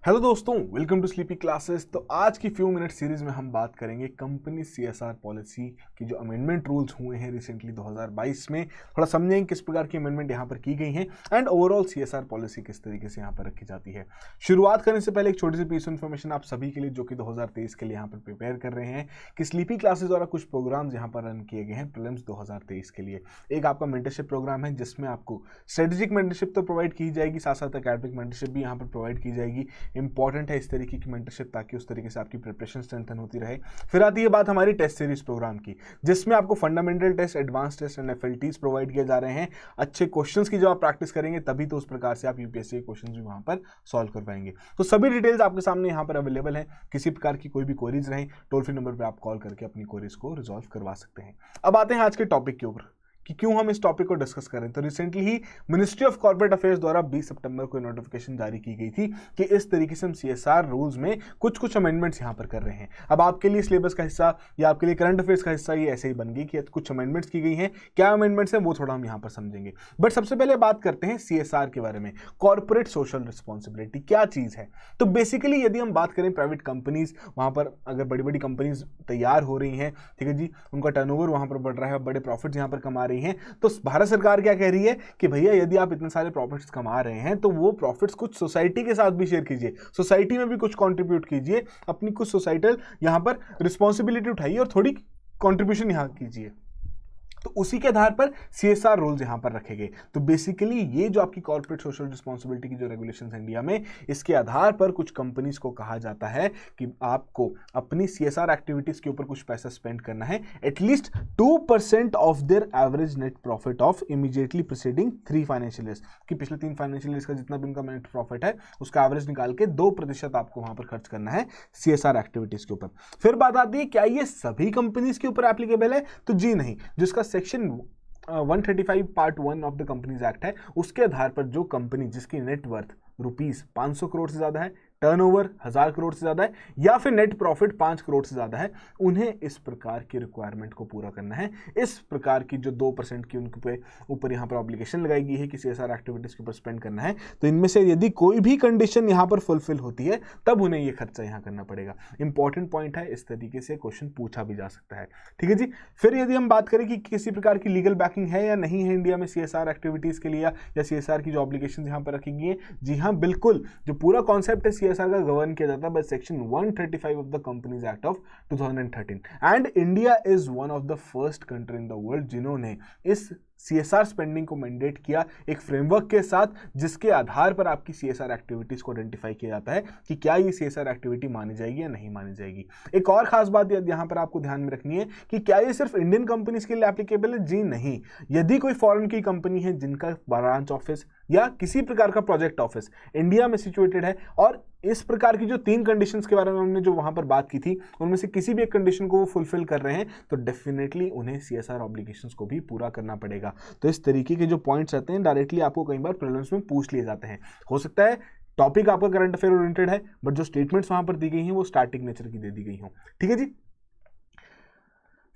Hello दोस्तों, welcome to sleepy classes. तो आज की फ्यू मिनट सीरीज में हम बात करेंगे कंपनी सीएसआर पॉलिसी की जो अमेंडमेंट रूल्स हुए हैं रिसेंटली 2022 में। थोड़ा समझेंगे किस प्रकार की अमेंडमेंट यहाँ पर की गई हैं एंड ओवरऑल सीएसआर पॉलिसी किस तरीके से यहाँ पर रखी जाती है। शुरुआत करने से पहले एक छोटी सी पीस ऑफ इन्फॉर्मेशन आप सभी के लिए जो कि 2023 के लिए यहाँ पर प्रिपेयर कर रहे हैं कि स्लीपी क्लासेस द्वारा कुछ प्रोग्राम्स यहाँ पर रन किए गए हैं प्रीलिम्स 2023 के लिए। एक आपका मेंटरशिप प्रोग्राम है जिसमें आपको स्ट्रेटेजिक मेंटरशिप तो प्रोवाइड की जाएगी, साथ साथ एकेडमिक मेंटरशिप भी यहाँ पर प्रोवाइड की जाएगी। इंपॉर्टेंट है इस तरीके की मेंटरशिप ताकि उस तरीके से आपकी प्रिपरेशन स्ट्रेंथन होती रहे। फिर आती है बात हमारी टेस्ट सीरीज प्रोग्राम की, जिसमें आपको fundamental test, advance test and FLTs provide किए जा रहे हैं। अच्छे क्वेश्चंस की जब आप प्रैक्टिस करेंगे तभी तो उस प्रकार से आप यूपीएससी के क्वेश्चंस भी वहां पर सॉल्व कर पाएंगे। तो सभी डिटेल्स आपके सामने यहाँ पर अवेलेबल है। किसी प्रकार की कोई भी क्वेरीज रहे टोल फ्री नंबर पर आप कॉल करके अपनी क्वेरीज को रिजॉल्व करवा सकते हैं। अब आते हैं आज के टॉपिक के ऊपर कि क्यों हम इस टॉपिक को डिस्कस करें। तो recently he ministry of corporate affairs द्वारा 20 सितंबर को नोटिफिकेशन जारी की गई थी कि इस तरीके से हम सीएसआर रूल्स में कुछ अमेंडमेंट्स यहां पर कर रहे हैं। अब आपके लिए सिलेबस का हिस्सा या आपके लिए करंट अफेयर्स का हिस्सा ये ऐसे ही बन गई कि कुछ अमेंडमेंट्स की गई हैं। क्या अमेंडमेंट्स हैं वो थोड़ा हम यहां पर समझेंगे, बट सबसे पहले बात करते हैं सीएसआर के बारे में। कॉर्पोरेट सोशल रिस्पॉन्सिबिलिटी क्या चीज है? तो बेसिकली यदि हम बात करें प्राइवेट कंपनीज, वहां पर अगर बड़ी बड़ी कंपनीज तैयार हो रही हैं, ठीक है जी, उनका टर्नओवर वहां पर बढ़ रहा है, बड़े प्रॉफिट्स यहां पर कमा रही हैं, तो भारत सरकार क्या कह रही है कि भैया यदि आप इतने सारे प्रॉफिट्स कमा रहे हैं तो वो प्रॉफिट्स कुछ सोसाइटी के साथ भी शेयर कीजिए, सोसाइटी में भी कुछ कंट्रीब्यूट कीजिए, अपनी कुछ सोसाइटल यहां पर रिस्पॉन्सिबिलिटी उठाइए और थोड़ी कंट्रीब्यूशन यहां कीजिए। तो उसी के आधार पर सीएसआर रूल्स यहां पर रखे गए। तो बेसिकली ये जो आपकी कॉर्पोरेट सोशल रिस्पॉन्सिबिलिटी की जो रेगुलेशंस इंडिया में, इसके आधार पर कुछ कंपनीज को कहा जाता है कि आपको अपनी सीएसआर एक्टिविटीज के ऊपर कुछ पैसा स्पेंड करना है, at least 2% of their average net profit of immediately preceding 3 financial years, कि पिछले 3 फाइनेंशियल ईयर्स का जितना भी उनका नेट प्रॉफिट है उसका एवरेज निकाल के 2% आपको वहां पर खर्च करना है सीएसआर एक्टिविटीज के ऊपर। फिर बात आती है क्या ये सभी कंपनीज के ऊपर एप्लीकेबल है? तो जी नहीं। जिसका section 135 part 1 of the companies act है, उसके आधार पर जो कंपनी जिसकी नेटवर्थ रुपीस 500 करोड़ से ज्यादा है, टर्नओवर 1000 करोड़ से ज्यादा है, या फिर नेट प्रॉफिट 5 करोड़ से ज्यादा है, उन्हें इस प्रकार की रिक्वायरमेंट को पूरा करना है। इस प्रकार की जो 2% की उनके ऊपर यहां पर ऑब्लिगेशन लगाई गई है कि सीएसआर एक्टिविटीज के ऊपर स्पेंड करना है, तो इनमें से यदि कोई भी कंडीशन यहां पर फुलफिल होती है तब उन्हें यह खर्चा यहां करना पड़ेगा। इंपॉर्टेंट पॉइंट है, इस तरीके से क्वेश्चन पूछा भी जा सकता है, ठीक है जी। फिर यदि हम बात करें कि किसी प्रकार की लीगल बैकिंग है या नहीं है इंडिया में सीएसआर एक्टिविटीज के लिए, या सीएसआर की जो ऑब्लिगेशन यहां पर रखी गई है, जी हाँ बिल्कुल। जो पूरा कॉन्सेप्ट है सीएसआर का गवर्न किया जाता है by section 135 of the companies act of 2013 and India is one of the first country in the world जिन्होंने इस सीएसआर स्पेंडिंग को मैंडेट किया एक फ्रेमवर्क के साथ, जिसके आधार पर आपकी सीएसआर एक्टिविटीज को आइडेंटिफाई किया जाता है कि क्या ये सीएसआर एक्टिविटी मानी जाएगी या नहीं मानी जाएगी। एक और खास बात यहां पर आपको ध्यान में रखनी है कि क्या ये सिर्फ इंडियन कंपनीज के लिए एप्लीकेबल है? जी नहीं। यदि कोई फॉरेन की कंपनी है जिनका ब्रांच ऑफिस या किसी प्रकार का प्रोजेक्ट ऑफिस इंडिया में सिचुएटेड है और इस प्रकार की जो 3 कंडीशंस के बारे में हमने जो वहां पर बात की थी उनमें से किसी भी एक कंडीशन को वो फुलफिल कर रहे हैं, तो डेफिनेटली उन्हें सीएसआर ऑब्लिगेशंस को भी पूरा करना पड़ेगा। तो इस तरीके के जो पॉइंट्स रहते हैं डायरेक्टली आपको कई बार प्रीलिम्स में पूछ लिए जाते हैं। हो सकता है टॉपिक आपका करंट अफेयर ओरिएंटेड है, बट जो स्टेटमेंट्स वहां पर दी गई हैं वो स्टैटिक नेचर की दे दी गई हो, ठीक है जी।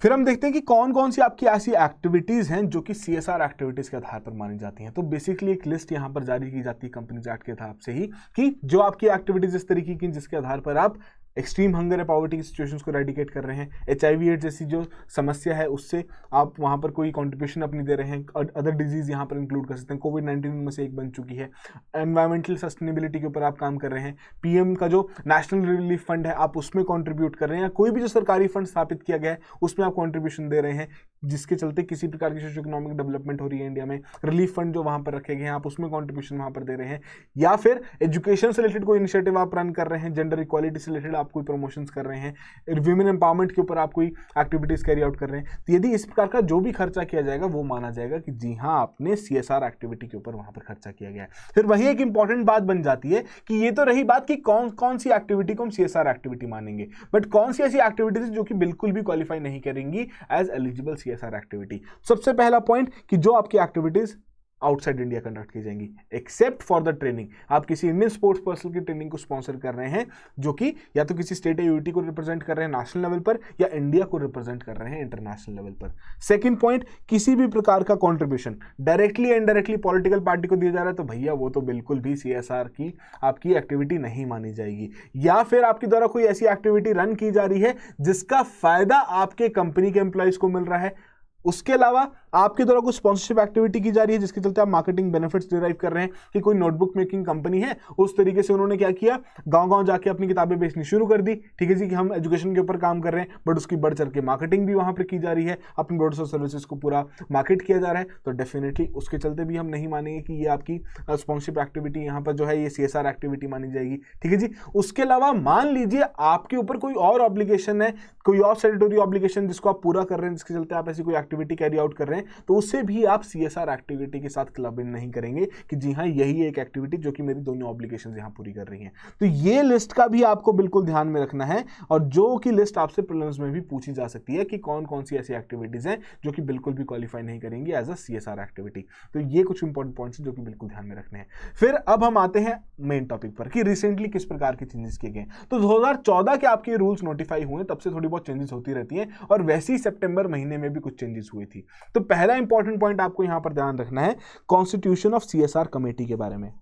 फिर हम देखते हैं कि कौन कौन सी आपकी ऐसी एक्टिविटीज हैं जो कि सीएसआर एक्टिविटीज के आधार पर मानी जाती हैं। तो बेसिकली एक लिस्ट यहां पर जारी की जाती है कंपनीज एक्ट के हिसाब से ही कि जो आपकी एक्टिविटीज इस तरीके की जिसके आधार पर आप एक्सट्रीम हंगर या पॉवर्टी की सिचुएशंस को रेडिकेट कर रहे हैं, एचआईवी एड्स जैसी जो समस्या है उससे आप वहां पर कोई कंट्रीब्यूशन अपनी दे रहे हैं, अदर डिजीज यहां पर इंक्लूड कर सकते हैं, कोविड-19 में से एक बन चुकी है, एनवायरमेंटल सस्टेनेबिलिटी के ऊपर आप काम कर रहे हैं, पीएम का जो नेशनल रिलीफ फंड है आप उसमें कंट्रीब्यूट कर रहे हैं, या कोई भी जो सरकारी फंड स्थापित किया गया है उसमें आप कंट्रीब्यूशन दे रहे हैं जिसके चलते किसी प्रकार की सोशो इकोनॉमिक डेवलपमेंट हो रही है इंडिया में, रिलीफ फंड जो वहां पर रखे गए हैं आप उसमें कंट्रीब्यूशन वहां पर दे रहे हैं, या फिर एजुकेशन से रिलेटेड कोई इनिशिएटिव आप रन कर रहे हैं, जेंडर इक्वालिटी से रिलेटेड आप कोई प्रमोशंस कर रहे हैं, विमेन एम्पावरमेंट के ऊपर आप कोई एक्टिविटीज कैरी आउट कर रहे हैं, तो यदि इस प्रकार का जो भी खर्चा किया जाएगा वो माना जाएगा कि जी हाँ आपने सीएसआर एक्टिविटी के ऊपर वहां पर खर्चा किया गया है। फिर वही एक इंपॉर्टेंट बात बन जाती है कि ये तो रही बात कि कौन कौन सी एक्टिविटी को हम सीएसआर एक्टिविटी मानेंगे, बट कौन सी ऐसी एक्टिविटीज जो कि बिल्कुल भी क्वालिफाई नहीं करेंगी एज एलिजिबल सीएसआर एक्टिविटी। सबसे पहला पॉइंट कि जो आपकी एक्टिविटीज आउटसाइड इंडिया कंडक्ट की जाएंगी, एक्सेप्ट फॉर द ट्रेनिंग। आप किसी इंडियन स्पोर्ट्स पर्सन की ट्रेनिंग को स्पॉन्सर कर रहे हैं जो कि या तो किसी स्टेट या यूटी को रिप्रेजेंट कर रहे हैं नेशनल लेवल पर, या इंडिया को रिप्रेजेंट कर रहे हैं इंटरनेशनल लेवल पर। सेकंड पॉइंट, किसी भी प्रकार का कंट्रीब्यूशन डायरेक्टली या इनडायरेक्टली पॉलिटिकल पार्टी को दिया जा रहा है तो भैया वो तो बिल्कुल भी सीएसआर की आपकी एक्टिविटी नहीं मानी जाएगी। या फिर आपके द्वारा कोई ऐसी एक्टिविटी रन की जा रही है जिसका फायदा आपके कंपनी के एम्प्लॉइज को मिल रहा है, उसके अलावा आपके द्वारा कुछ स्पॉन्सरशिप एक्टिविटी की जा रही है जिसके चलते आप मार्केटिंग बेनिफिट्स डिराइव कर रहे हैं, कि कोई नोटबुक मेकिंग कंपनी है उस तरीके से उन्होंने क्या किया, गांव-गांव जाके अपनी किताबें बेचनी शुरू कर दी, ठीक है जी, कि हम एजुकेशन के ऊपर काम कर रहे हैं, बट उसकी बढ़ चढ़ के मार्केटिंग भी वहां पर की जा रही है, अपनी प्रोडक्ट्स और सर्विसेज को पूरा मार्केट किया जा रहा है, तो डेफिनेटली उसके चलते भी हम नहीं मानेंगे कि ये आपकी स्पॉन्सरशिप एक्टिविटी यहाँ पर जो है ये सीएसआर एक्टिविटी मानी जाएगी, ठीक है जी। उसके अलावा मान लीजिए आपके ऊपर कोई और ऑब्लिगेशन है, कोई और स्टैट्यूटरी ऑब्लिगेशन जिसको आप पूरा कर रहे हैं, जिसके चलते आप ऐसी कोई एक्टिविटी कैरी आउट कर रहे हैं, तो उससे भी आप सीएसआर एक्टिविटी के साथ क्लब इन नहीं करेंगे कि जी हाँ यही एक एक्टिविटी जो कि मेरी दोनों ऑब्लिगेशंस यहां पूरी कर रही हैं। तो ये लिस्ट का भी आपको बिल्कुल ध्यान में रखना है, और जो कि लिस्ट आपसे प्रीलिम्स में भी पूछी जा सकती है कि कौन कौन सी ऐसी एक्टिविटीज हैं जो कि बिल्कुल भी क्वालिफाई नहीं करेंगी एज अ सीएसआर एक्टिविटी। तो ये कुछ इंपॉर्टेंट पॉइंट्स हैं जो कि बिल्कुल ध्यान में रखने हैं। फिर अब हम आते हैं मेन टॉपिक पर कि रिसेंटली किस प्रकार के चेंजेस किए गए। तो 2014 के आपके रूल्स नोटिफाई हुए, तब से थोड़ी बहुत चेंजेस होती रहती हैं, और वैसे ही सितंबर महीने में भी कुछ चेंजेस हुई थी। तो पहला इंपॉर्टेंट पॉइंट आपको यहां पर ध्यान रखना है कॉन्स्टिट्यूशन ऑफ सीएसआर कमेटी के बारे में।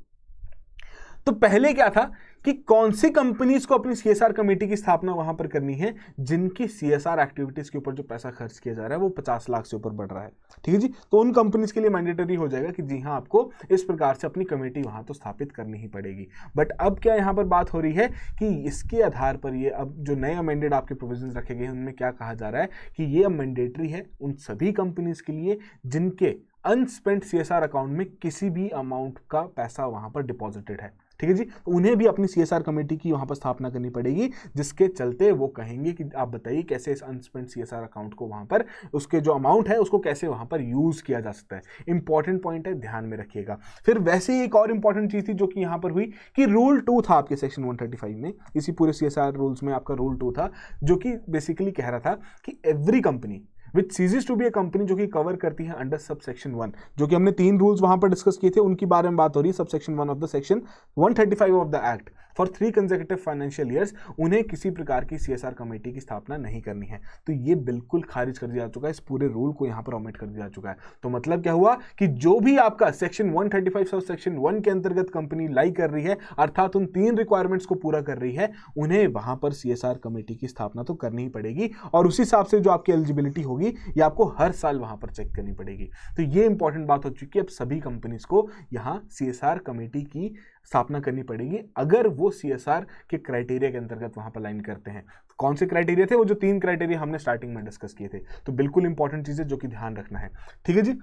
तो पहले क्या था कि कौन सी कंपनीज को अपनी सीएसआर कमेटी की स्थापना वहां पर करनी है जिनकी सीएसआर एक्टिविटीज के ऊपर जो पैसा खर्च किया जा रहा है वो 50 लाख से ऊपर बढ़ रहा है, ठीक है जी। तो उन कंपनीज के लिए मैंडेटरी हो जाएगा कि जी हाँ आपको इस प्रकार से अपनी कमेटी वहां तो स्थापित करनी ही पड़ेगी। बट अब क्या यहां पर बात हो रही है कि इसके आधार पर ये अब जो नए अमेंडेड आपके प्रोविजंस रखे गए हैं उनमें क्या कहा जा रहा है कि ये अब मैंडेटरी है उन सभी कंपनीज के लिए जिनके अनस्पेंट सीएसआर अकाउंट में किसी भी अमाउंट का पैसा वहां पर डिपॉजिटेड है, ठीक है जी। तो उन्हें भी अपनी सीएसआर कमेटी की वहां पर स्थापना करनी पड़ेगी, जिसके चलते वो कहेंगे कि आप बताइए कैसे इस अनस्पेंट सीएसआर अकाउंट को वहां पर उसके जो अमाउंट है उसको कैसे वहां पर यूज किया जा सकता है। इंपॉर्टेंट पॉइंट है, ध्यान में रखिएगा। फिर वैसे ही एक और इंपॉर्टेंट चीज थी जो कि यहां पर हुई कि रूल 2 था आपके सेक्शन 135 में, इसी पूरे सीएसआर रूल्स में आपका रूल 2 था जो कि बेसिकली कह रहा था कि every company which ceases to be a company जो कि कवर करती है अंडर सब सेक्शन 1, जो कि हमने 3 रूल्स वहां पर डिस्कस किए थे उनकी बारे में बात हो रही है, sub section 1 of the section 135 of the act for 3 consecutive financial years, उन्हें किसी प्रकार की सीएसआर कमेटी की स्थापना नहीं करनी है। तो ये बिल्कुल खारिज कर दिया जा चुका है, इस पूरे रूल को यहां पर ओमिट कर दिया जा चुका है। तो मतलब क्या हुआ कि जो भी आपका सेक्शन 135 सब सेक्शन 1 के अंतर्गत कंपनी लाई कर रही है, अर्थात उन 3 रिक्वायरमेंट्स को पूरा कर रही है, उन्हें वहां पर सीएसआर कमेटी की स्थापना तो करनी ही पड़ेगी, और उस हिसाब से जो आपकी एलिजिबिलिटी होगी ये आपको हर साल वहां पर चेक करनी पड़ेगी। तो ये इंपॉर्टेंट बात हो चुकी है, अब सभी कंपनीज को यहां सीएसआर कमेटी की स्थापना करनी पड़ेगी अगर वो सीएसआर के क्राइटेरिया के अंतर्गत वहां पर लाइन करते हैं। कौन से क्राइटेरिया थे? वो जो 3 क्राइटेरिया हमने स्टार्टिंग में डिस्कस किए थे। तो बिल्कुल इंपॉर्टेंट चीज है जो कि ध्यान रखना है, ठीक है जी।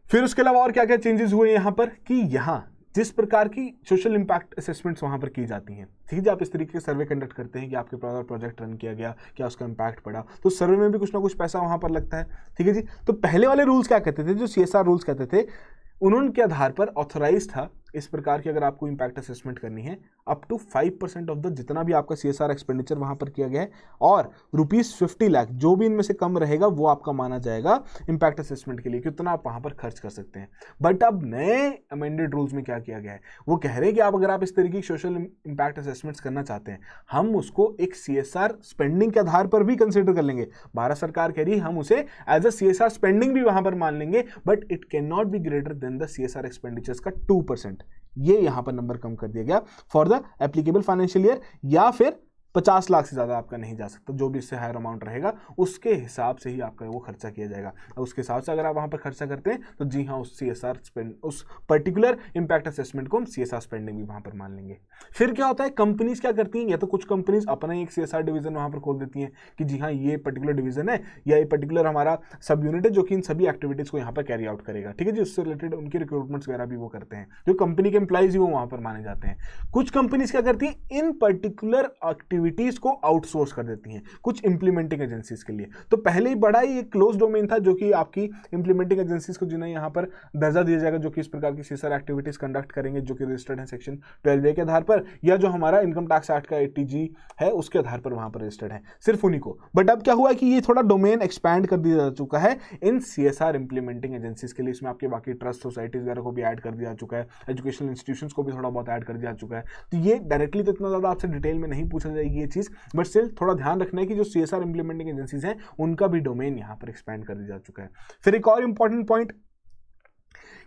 फिर उसके अलावा और क्या क्या चेंजेस हुए यहां पर कि यहां जिस प्रकार की सोशल इंपैक्ट असेसमेंट्स वहां पर की जाती हैं, ठीक है, आप इस तरीके के सर्वे कंडक्ट करते हैं कि आपके प्रोजेक्ट रन किया गया, क्या उसका इंपैक्ट पड़ा, तो सर्वे में भी कुछ ना कुछ पैसा वहां पर लगता है, ठीक है जी। तो पहले वाले रूल्स क्या कहते थे, जो सीएसआर रूल्स कहते थे, उन्होंने के आधार पर ऑथराइज था इस प्रकार की अगर आपको इंपैक्ट असेसमेंट करनी है अप टू 5% ऑफ द जितना भी आपका सीएसआर एक्सपेंडिचर वहां पर किया गया है, और ₹50 लाख जो भी इनमें से कम रहेगा वो आपका माना जाएगा इंपैक्ट असेसमेंट के लिए कि उतना आप वहां पर खर्च कर सकते हैं। बट अब नए अमेंडेड रूल्स में क्या किया गया है, वो कह रहे हैं कि आप अगर आप इस तरीके की सोशल इंपैक्ट असेसमेंट्स करना चाहते हैं, हम उसको एक सीएसआर स्पेंडिंग के आधार पर भी कंसिडर कर लेंगे। भारत सरकार कह रही है हम उसे एज अ सीएसआर स्पेंडिंग भी वहां पर मान लेंगे, but it can not be greater than the CSR expenditures का 2%। ये यहां पर नंबर कम कर दिया गया for the applicable financial year, या फिर 50 लाख से ज्यादा आपका नहीं जा सकता, जो भी इससे हायर अमाउंट रहेगा उसके हिसाब से ही आपका वो खर्चा किया जाएगा। और उसके हिसाब से अगर आप वहां पर खर्चा करते हैं तो जी हाँ उस सीएसआर स्पेंड उस पर्टिकुलर इंपैक्ट असेसमेंट को हम सीएसआर स्पेंडिंग भी वहां पर मान लेंगे। फिर क्या होता है, कंपनीज क्या करती हैं, या तो कुछ कंपनीज अपना ही एक सीएसआर डिवीजन वहां पर खोल देती हैं कि जी हाँ ये पर्टिकुलर डिवीजन है या ये पर्टिकुलर हमारा सब यूनिट है जो कि इन सभी एक्टिविटीज को यहाँ पर कैरी आउट करेगा, ठीक है जी। उससे रिलेटेड उनकी रिक्रूटमेंट्स वगैरह भी वो करते हैं, जो कंपनी के एम्प्लॉइज ही वो वहां पर माने जाते हैं। कुछ कंपनीज क्या करती हैं, इन पर्टिकुलर एक्टिविटीज को आउटसोर्स कर देती हैं कुछ इंप्लीमेंटिंग एजेंसीज के लिए। तो पहले ही बड़ा ही एक क्लोज डोमेन था जो कि आपकी इंप्लीमेंटिंग एजेंसीज को जिन्हें यहाँ पर दर्जा दिया जाएगा जो कि इस प्रकार की सीएसआर एक्टिविटीज कंडक्ट करेंगे जो कि रजिस्टर्ड है सेक्शन 12A के आधार पर, या जो हमारा इनकम टैक्स एक्ट का 80G है उसके आधार पर वहां पर रजिस्टर्ड है, सिर्फ उन्हीं को। बट अब क्या हुआ कि ये थोड़ा डोमेन एक्सपैंड कर दिया जा चुका है इन सीएसआर इंप्लीमेंटिंग एजेंसीज के लिए। इसमें आपके बाकी ट्रस्ट सोसाइटीज वगैरह को भी ऐड कर दिया चुका है, एजुकेशनल इंस्टीट्यूशंस को भी थोड़ा बहुत ऐड कर दिया चुका है। तो ये डायरेक्टली तो इतना ज्यादा आपसे डिटेल में नहीं पूछा जाएगी ये चीज, बट स्टिल थोड़ा ध्यान रखना है कि जो सीएसआर इंप्लीमेंटिंग एजेंसीज हैं उनका भी डोमेन यहाँ पर एक्सपैंड कर दिया जा चुका है। फिर एक और इंपॉर्टेंट पॉइंट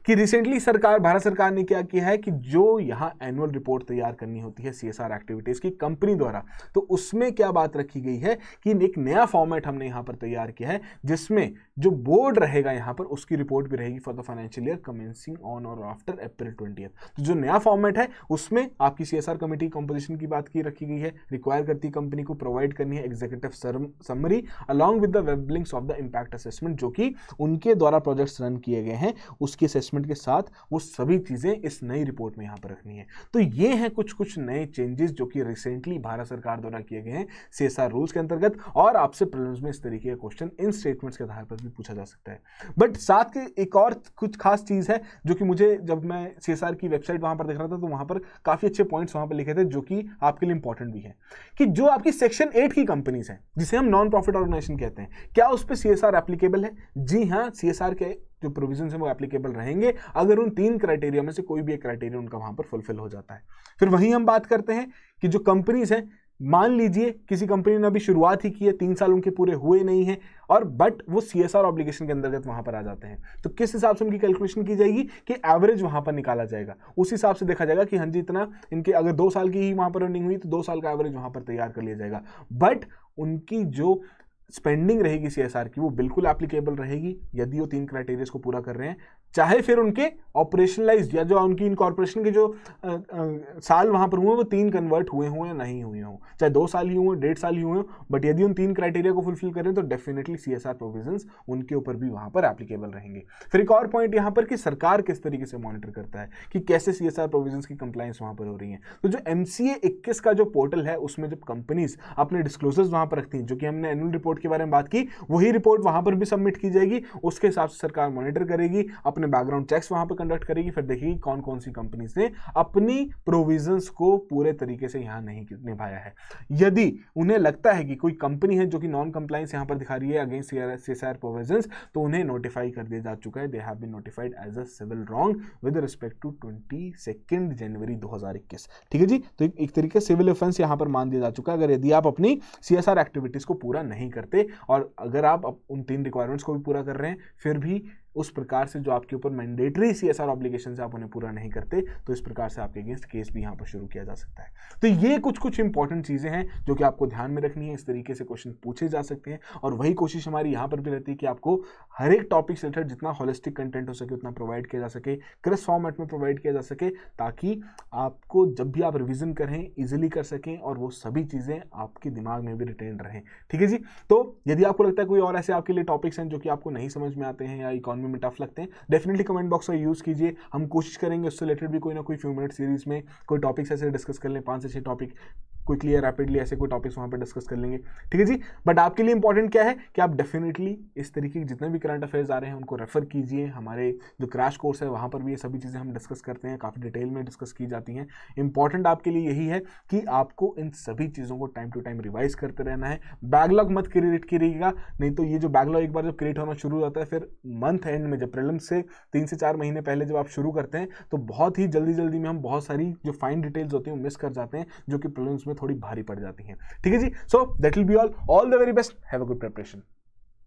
कि रिसेंटली भारत सरकार ने क्या किया है कि जो यहाँ एनुअल रिपोर्ट तैयार करनी होती है सीएसआर एक्टिविटीज की कंपनी द्वारा, तो उसमें क्या बात रखी गई है कि एक नया फॉर्मेट हमने यहाँ पर तैयार किया है जिसमें जो बोर्ड रहेगा यहाँ पर उसकी रिपोर्ट भी रहेगी for the financial year commencing on और आफ्टर अप्रैल 20। तो जो नया फॉर्मेट है उसमें आपकी सीएसआर कमेटी कंपोजिशन की बात की रखी गई है, रिक्वायर करती कंपनी को प्रोवाइड करनी है executive summary along with the web links of the impact assessment जो कि उनके द्वारा प्रोजेक्ट्स रन किए गए हैं उसकी के साथ वो सभी चीजें इस नई रिपोर्ट में यहां पर रखनी है। तो ये हैं कुछ नए चेंजेस जो कि रिसेंटली भारत सरकार द्वारा किए गए हैं सीएसआर रूल्स के अंतर्गत, और आपसे प्रीलिम्स में इस तरीके का क्वेश्चन इन स्टेटमेंट्स के आधार पर भी पूछा जा सकता है। बट साथ के एक और कुछ खास चीज है जो कि मुझे जब मैं सीएसआर की वेबसाइट वहां पर देख रहा था तो वहां पर काफी अच्छे पॉइंट्स वहां पर लिखे थे जो कि आपके लिए इंपॉर्टेंट भी है कि जो आपकी सेक्शन 8 की कंपनीज है जिसे हम नॉन प्रॉफिट ऑर्गेनाइजेशन कहते हैं, क्या उस पर सीएसआर एप्लीकेबल है? जी हाँ, सीएसआर के जो प्रोविजंस हैं वो एप्लीकेबल रहेंगे अगर उन 3 क्राइटेरिया में से कोई भी एक क्राइटेरिया उनका वहां पर फुलफिल हो जाता है। फिर वहीं हम बात करते हैं कि जो कंपनीज हैं, मान लीजिए किसी कंपनी ने अभी शुरुआत ही की है, 3 साल उनके पूरे हुए नहीं हैं और बट वो सीएसआर ऑब्लिगेशन के अंतर्गत वहां पर आ जाते हैं, तो किस हिसाब से उनकी कैलकुलेशन की जाएगी कि एवरेज वहां पर निकाला जाएगा। उस हिसाब से देखा जाएगा कि हाँ जी इतना इनके अगर 2 साल की ही वहां पर रनिंग हुई तो 2 साल का एवरेज वहां पर तैयार कर लिया जाएगा। बट उनकी जो स्पेंडिंग रहेगी सीएसआर की वो बिल्कुल एप्लीकेबल रहेगी यदि वो 3 क्राइटेरिया को पूरा कर रहे हैं, चाहे फिर उनके ऑपरेशनलाइज या जो उनकी इनकॉर्पोरेशन के जो साल वहां पर हुए वो 3 कन्वर्ट हुए हों या नहीं हुए हों, चाहे 2 साल ही हुए 1.5 साल ही हुए, बट यदि उन 3 क्राइटेरिया को फुलफिल करें तो डेफिनेटली सीएसआर प्रोविजंस उनके ऊपर भी वहां पर एप्लीकेबल रहेंगे। फिर एक और पॉइंट यहाँ पर कि सरकार किस तरीके से मॉनिटर करता है कि कैसे सीएसआर प्रोविजंस की कंप्लायंस वहां पर हो रही है। तो जो MCA 21 का जो पोर्टल है उसमें जब कंपनीज अपने डिस्क्लोजर्स वहां पर रखती हैं, जो कि हमने एनुअल रिपोर्ट के बारे में बात की, वही रिपोर्ट वहां पर भी सबमिट की जाएगी। उसके हिसाब से सरकार मॉनिटर करेगी, अपने बैकग्राउंड चेक्स वहां पर कंडक्ट करेगी, फिर देखेगी कौन कौन सी कंपनीज ने अपनी प्रोविजंस को पूरे तरीके से यहां नहीं निभाया है। यदि उन्हें लगता है कि कोई कंपनी है जो कि नॉन कंप्लायंस यहां पर दिखा रही है अगेंस्ट सीएसआर प्रोविजंस, तो उन्हें नोटिफाई कर दिया जा चुका है, they have been notified as a civil wrong with respect to 22 January 2021। ठीक है जी, तो एक तरीके से सिविल ऑफेंस यहां पर मान दिया जा चुका है अगर यदि आप अपनी सीएसआर एक्टिविटीज को पूरा नहीं करते, और अगर आप उन 3 रिक्वायरमेंट्स को भी पूरा कर रहे हैं फिर भी उस प्रकार से जो आपके ऊपर मैंडेटरी सीएसआर ऑब्लिगेशन से आप उन्हें पूरा नहीं करते, तो इस प्रकार से आपके अगेंस्ट केस भी यहाँ पर शुरू किया जा सकता है। तो ये कुछ इंपॉर्टेंट चीजें हैं जो कि आपको ध्यान में रखनी है। इस तरीके से क्वेश्चन पूछे जा सकते हैं और वही कोशिश हमारी यहाँ पर भी रहती है कि आपको हर एक टॉपिक से रिलेटेड जितना होलिस्टिक कंटेंट हो सके उतना प्रोवाइड किया जा सके, क्रिस्प फॉर्मेट में प्रोवाइड किया जा सके, ताकि आपको जब भी आप रिविजन करें इजिली कर सकें और वो सभी चीजें आपके दिमाग में भी रिटेन रहें। ठीक है जी, तो यदि आपको लगता है कोई और ऐसे आपके लिए टॉपिक्स हैं जो कि आपको नहीं समझ में आते हैं या इकोनॉमी में टफ लगते हैं, डेफिनेटली कमेंट बॉक्स का यूज कीजिए। हम कोशिश करेंगे उससे रिलेटेड भी कोई ना कोई फ्यू मिनट सीरीज में कोई टॉपिक्स ऐसे डिस्कस कर लें, 5 से 6 टॉपिक क्विकली रैपिडली ऐसे कोई टॉपिक्स वहां पर डिस्कस कर लेंगे। ठीक है जी, बट आपके लिए इंपॉर्टेंट क्या है कि आप डेफिनेटली इस तरीके के जितने भी करंट अफेयर्स आ रहे हैं उनको रेफर कीजिए। हमारे जो क्रैश कोर्स है वहां पर भी ये सभी चीजें हम डिस्कस करते हैं, काफी डिटेल में डिस्कस की जाती हैं। इंपॉर्टेंट आपके लिए यही है कि आपको इन सभी चीजों को टाइम टू टाइम रिवाइज करते रहना है। बैकलॉग मत क्रिएट करिएगा, नहीं तो ये जो बैकलॉग एक बार जब क्रिएट होना शुरू हो जाता है फिर मंथ एंड में जब प्रीलिम्स से 3 से 4 महीने पहले जब आप शुरू करते हैं तो बहुत ही जल्दी में हम बहुत सारी जो फाइन डिटेल्स होती हैं वो मिस कर जाते हैं, जो कि प्रीलिम्स में थोड़ी भारी पड़ जाती हैं। ठीक है जी, so that will be all the very best, have a good preparation.